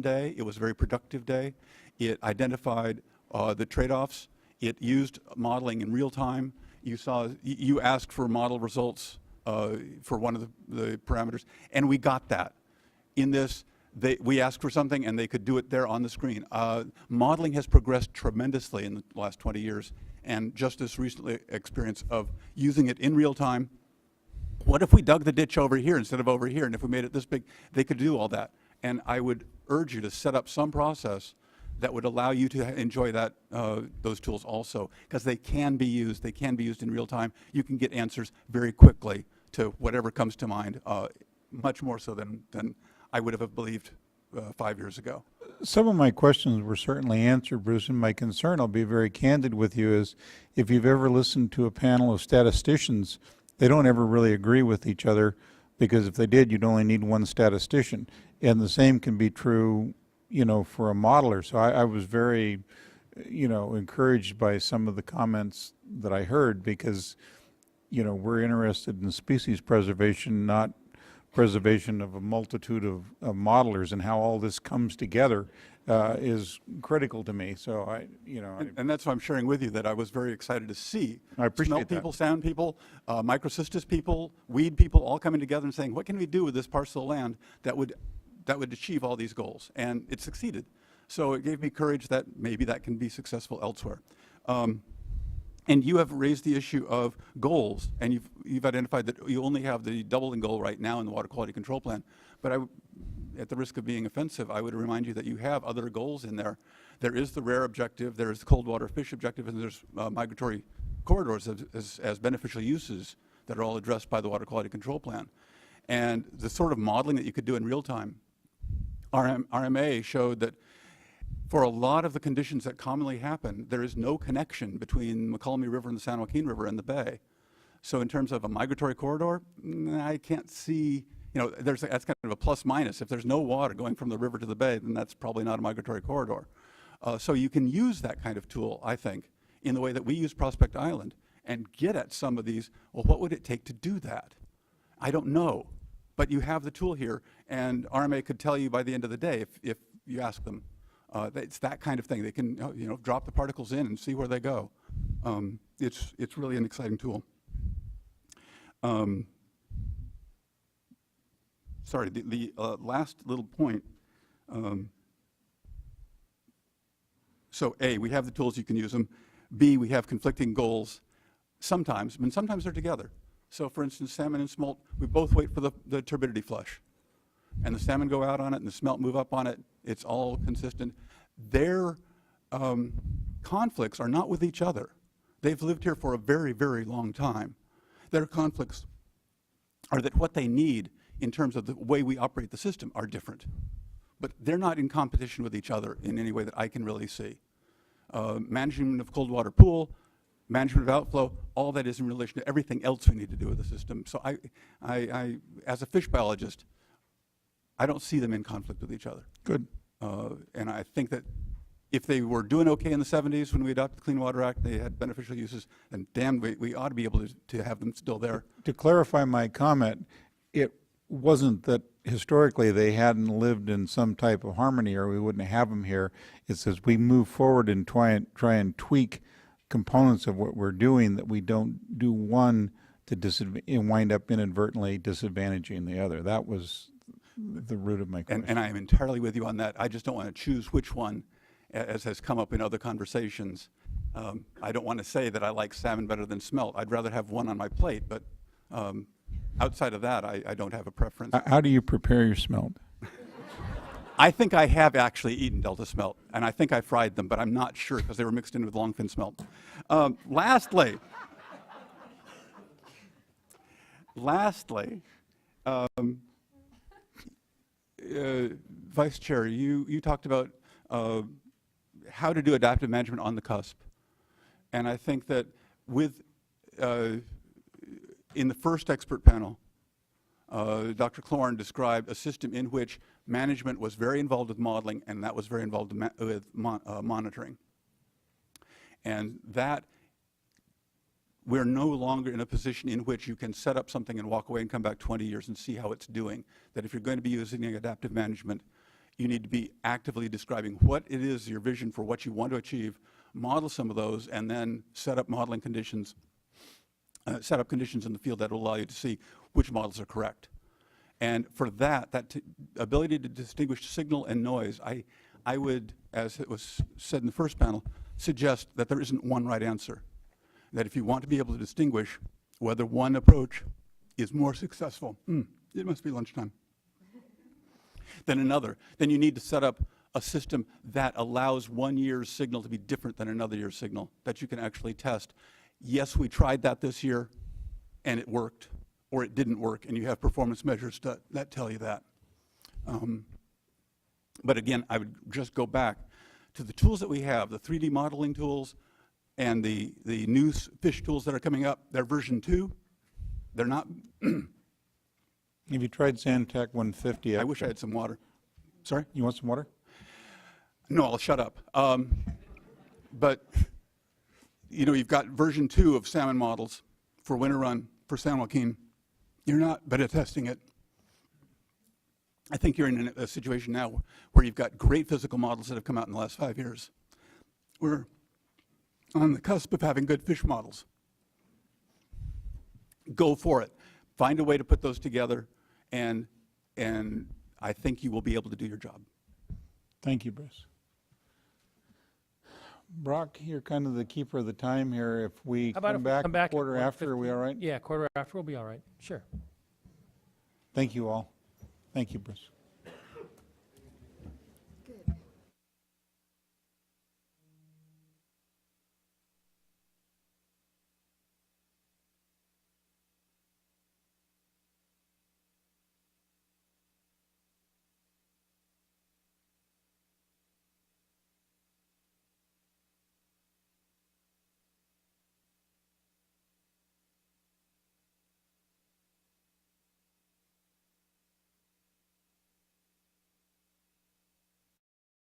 day. It was a very productive day. It identified the trade-offs. It used modeling in real time. You asked for model results for one of the parameters, and we got that. In this, we asked for something, and they could do it there on the screen. Modeling has progressed tremendously in the last 20 years, and just this recent experience of using it in real time. What if we dug the ditch over here instead of over here, and if we made it this big? They could do all that. And I would urge you to set up some process that would allow you to enjoy those tools also, because they can be used. They can be used in real time. You can get answers very quickly to whatever comes to mind, much more so than I would have believed 5 years ago. Some of my questions were certainly answered, Bruce, and my concern, I'll be very candid with you, is if you've ever listened to a panel of statisticians, they don't ever really agree with each other, because if they did, you'd only need one statistician. And the same can be true, for a modeler. So I was very, encouraged by some of the comments that I heard, because, we're interested in species preservation, not preservation of a multitude of modelers, and how all this comes together is critical to me. So and that's why I'm sharing with you that I was very excited to see. I appreciate smelt that. people, sound people, microcystis people, weed people, all coming together and saying, what can we do with this parcel of land that would achieve all these goals? And it succeeded. So it gave me courage that maybe that can be successful elsewhere. And you have raised the issue of goals, and you've identified that you only have the doubling goal right now in the Water Quality Control Plan. But at the risk of being offensive, I would remind you that you have other goals in there. There is the rare objective, there is the cold water fish objective, and there's migratory corridors as beneficial uses that are all addressed by the Water Quality Control Plan. And the sort of modeling that you could do in real time, RMA showed that for a lot of the conditions that commonly happen, there is no connection between the McCullough River and the San Joaquin River and the bay. So in terms of a migratory corridor, I can't see, that's kind of a plus minus. If there's no water going from the river to the bay, then that's probably not a migratory corridor. So you can use that kind of tool, I think, in the way that we use Prospect Island and get at some of these, well, what would it take to do that? I don't know, but you have the tool here, and RMA could tell you by the end of the day if you ask them. It's that kind of thing. They can, drop the particles in and see where they go. It's really an exciting tool. Sorry, the last little point. So A, we have the tools, you can use them. B, we have conflicting goals sometimes, and sometimes they're together. So for instance, salmon and smolt, we both wait for the turbidity flush. And the salmon go out on it and the smelt move up on it. It's all consistent. Their conflicts are not with each other. They've lived here for a very, very long time. Their conflicts are that what they need in terms of the way we operate the system are different. But they're not in competition with each other in any way that I can really see. Management of cold water pool, management of outflow, all that is in relation to everything else we need to do with the system. So I as a fish biologist, I don't see them in conflict with each other. Good. And I think that if they were doing okay in the 70s when we adopted the Clean Water Act, they had beneficial uses, then damn, we ought to be able to have them still there. To clarify my comment, it wasn't that historically they hadn't lived in some type of harmony or we wouldn't have them here. It's as we move forward and try and tweak components of what we're doing, that we don't do one to wind up inadvertently disadvantaging the other. That was the root of my question. And I am entirely with you on that. I just don't want to choose which one, as has come up in other conversations. I don't want to say that I like salmon better than smelt. I'd rather have one on my plate, but outside of that, I don't have a preference. How do you prepare your smelt? I think I have actually eaten Delta smelt, and I think I fried them, but I'm not sure because they were mixed in with longfin smelt. Lastly, Vice Chair, you talked about how to do adaptive management on the cusp. And I think that with, in the first expert panel, Dr. Clorn described a system in which management was very involved with modeling, and that was very involved with monitoring. And that we're no longer in a position in which you can set up something and walk away and come back 20 years and see how it's doing. That if you're going to be using adaptive management, You need to be actively describing what it is, your vision for what you want to achieve, model some of those, and then set up modeling conditions, set up conditions in the field that will allow you to see which models are correct. And for that ability to distinguish signal and noise, I would, as it was said in the first panel, suggest that there isn't one right answer. That if you want to be able to distinguish whether one approach is more successful, it must be lunchtime, than another, then you need to set up a system that allows 1 year's signal to be different than another year's signal, that you can actually test. Yes, we tried that this year, and it worked, or it didn't work, and you have performance measures that tell you that. But again, I would just go back to the tools that we have, the 3D modeling tools and the new fish tools that are coming up. They're version 2. They're not. Have you tried Sandtech 150? I wish I had some water. Sorry? You want some water? No, I'll shut up. But, you know, you've got version 2 of salmon models for winter run for San Joaquin. You're not beta testing it. I think you're in a situation now where you've got great physical models that have come out in the last 5 years. We're on the cusp of having good fish models. Go for it. Find a way to put those together, and I think you will be able to do your job. Thank you, Bruce. Brock, you're kind of the keeper of the time here. If we How about come if we back come back at quarter after, are we all right? Yeah, quarter after will be all right. Sure. Thank you all. Thank you, Bruce.